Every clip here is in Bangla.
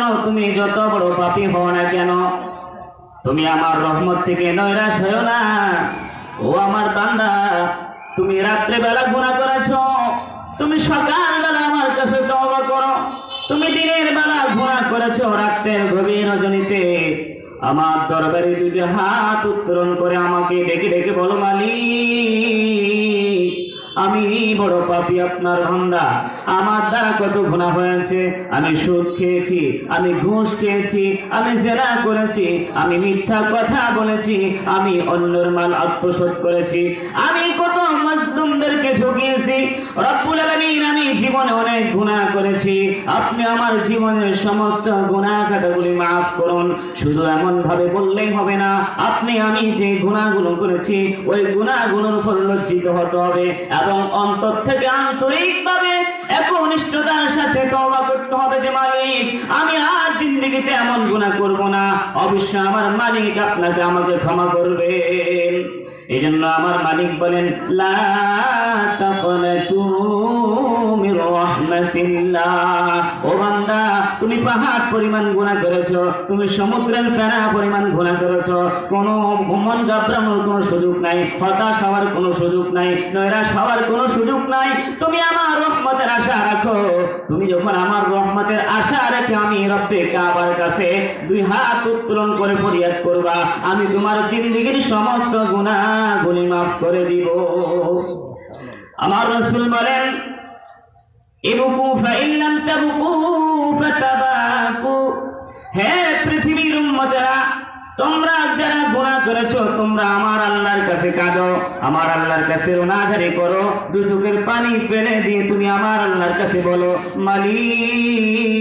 জানো তুমি যত বড় পাপী হও না কেন, তুমি আমার রহমত থেকে নৈরাশ হও না। ও আমার বান্দা, তুমি রাত্রে বেলা গুনাহ করেছো, তুমি সকালবেলা আমার কাছে তওবা করো। তুমি দিনের বেলা গুনাহ করেছো, রাতের গভীর রজনীতে আমার দরবারে দুটি হাত উত্তোলন করে আমাকে ডেকে ডেকে বলো, মালিক আমি বড় পাপী, আপনার বান্দা, আমার দ্বারা কত গুনাহ হয়েছে। আমি সুদ খেয়েছি, আমি ঘুষ খেয়েছি, আমি জেনা করেছি, আমি মিথ্যা কথা বলেছি, আমি অন্যের মাল আত্মসাৎ করেছি, আমি কত মাজলুমদেরকে ঠকিয়েছি। রব্বুল আলামিন, আমি জীবনে অনেক গুনাহ করেছি, আপনি আমার জীবনের সমস্ত গুনাহ খাতাগুলি মাফ করুন। শুধু এমন ভাবে বললেই হবে না, আপনি আমি যে গুনাহগুলো করেছি ওই গুনাহগুলোর উপর লজ্জিত হতে হবে এবং অন্তর থেকে আন্তরিকভাবে একনিষ্ঠতার সাথে তওবা করতে হবে যে মালিক আমি আর জিন্দেগিতে এমন গুনাহ করব না, অবশ্যই আমার মালিক আপনাকে আমাকে ক্ষমা করবেন। এজন্য আমার মালিক বলেন, লা তাকনাতু মির রাহমাতিল্লাহ। ও বান্দা, তুমি পাহাড় পরিমাণ গুনাহ করেছো, তুমি সমুদ্রের ফেনা পরিমাণ গুনাহ করেছো, কোনো মন ঘাবড়ানোর কোনো সুযোগ নাই, হতাশ হওয়ার কোনো সুযোগ নাই, নৈরাশ হওয়ার কোনো সুযোগ নাই। তুমি আমার রহমতের আশা রাখো। তুমি যখন আমার রহমতের আশা রেখে আমি রব্বে কাবার কাছে দুই হাত উত্তোলন করে ফরিয়াদ করবা, আমি তোমার জিন্দেগীর সমস্ত গুনাহগুলি মাফ করে দিব। আমার রাসূল বলেন, ইবকু ফাইন লাম তাবকু ফাতাবাকু। হে পৃথিবীর উম্মতেরা, তোমরা যারা গুনাহ করেছো তোমরা আমার আল্লাহর কাছে কাঁদো, আমার আল্লাহর কাছে রোনাজারি করো, দুই চোখের পানি ফেলে দিয়ে তুমি আমার আল্লাহর কাছে বলো, মালিক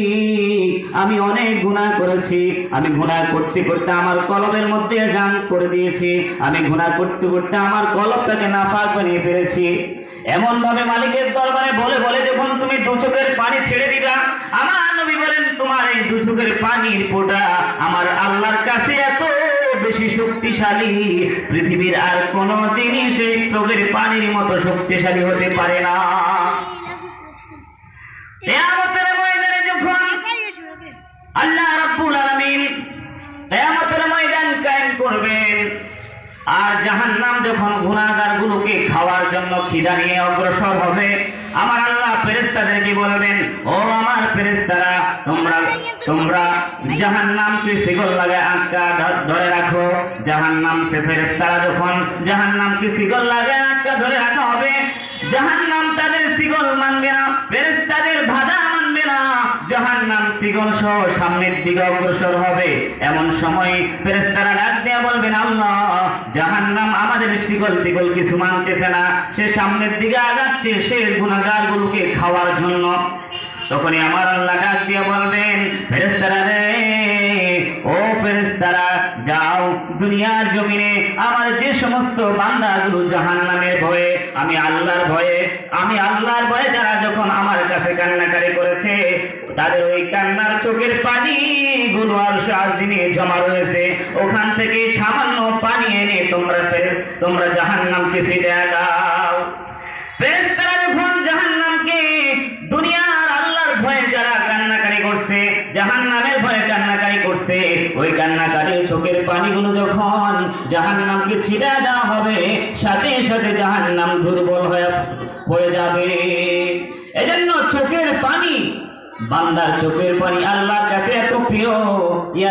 আমি অনেক গুনাহ করেছি, আমি গুনাহ করতে করতে আমার কলবের মধ্যে জান করে দিয়েছি, আমি গুনাহ করতে করতে আমার কলবটাকে নাপাক বানিয়ে ফেলেছি। এমন ভাবে মালিকের দরবারে বলে বলে যখন তুমি দু চোখের পানি ছেড়ে দিবা, আমার নবী বলেন তোমার এই দু চোখের পানির ফোঁটা আমার আল্লাহর কাছে এত বেশি শক্তিশালী, পৃথিবীর আর কোন জিনিস এই চোখের পানির মতো শক্তিশালী হতে পারে না। কিয়ামতের ময়দানে যখন আল্লাহ রাব্বুল আলামিন কিয়ামতের ময়দান কায়েম করবেন, আর জাহান্নাম যখন গুনাহগারগুলোকে খাওয়ার জন্য খিদা নিয়ে অগ্রসর হবে, আমার আল্লাহ ফেরেশতাদেরকে বলবেন, ও আমার ফেরেশতারা, তোমরা জাহান্নামকে শিকল লাগায় আটকা ধরে রাখো। জাহান্নাম সে ফেরেশতারা যখন জাহান্নামকে শিকল লাগায় আটকা ধরে রাখা হবে, জাহান্নাম তাদের শিকল মানবে না, ফেরেশতাদের বাধা মানবে না, জাহান্নাম শিকল সহ সামনের দিকে অগ্রসর হবে। এমন সময় ফেরেশতারা ডাক দিয়ে বলবেন, আল্লাহ জাহান্নাম আমাদের শিকল টিকল কিছু মানতেছে না, সে সামনের দিকে আগাচ্ছে সে গুনাহগারগুলোকে খাওয়ার জন্য। তখনই আমার আল্লাহ ডাক দিয়ে বলবেন, ফেরেশতারা রে, ও ফেরেশতারা যাও, দুনিয়ার জমিনে আমার যে সমস্ত বান্দাগুলো জাহান্নামের ভয়ে আমি আল্লাহর ভয়ে যারা যখন আমার কাছে কান্নাকারি করেছে, তাদের ওই কান্নার চোখের পানি গুলো আরশে আজিমে জমা রয়েছে, ওখান থেকে সামান্য পানি এনে তোমরা জাহান্নামকে ছিটিয়ে দাও। ফেরেশতারা যখন জাহান্নামকে দুনিয়ার আল্লাহর ভয়ে যারা কান্নাকারি করছে, জাহান্নামের ভয়ে কান্নাকারি করছে, ওই কান্নাকারীর চোখের পানিগুলো যখন জাহান্নামকে ছিটিয়ে দেওয়া হবে, সাথে সাথে জাহান্নাম দুর্বল হয়ে পড়ে যাবে। এজন্য চোখের পানি, বান্দার চোখের পানি আল্লাহর কাছে এত প্রিয়,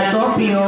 এত প্রিয়।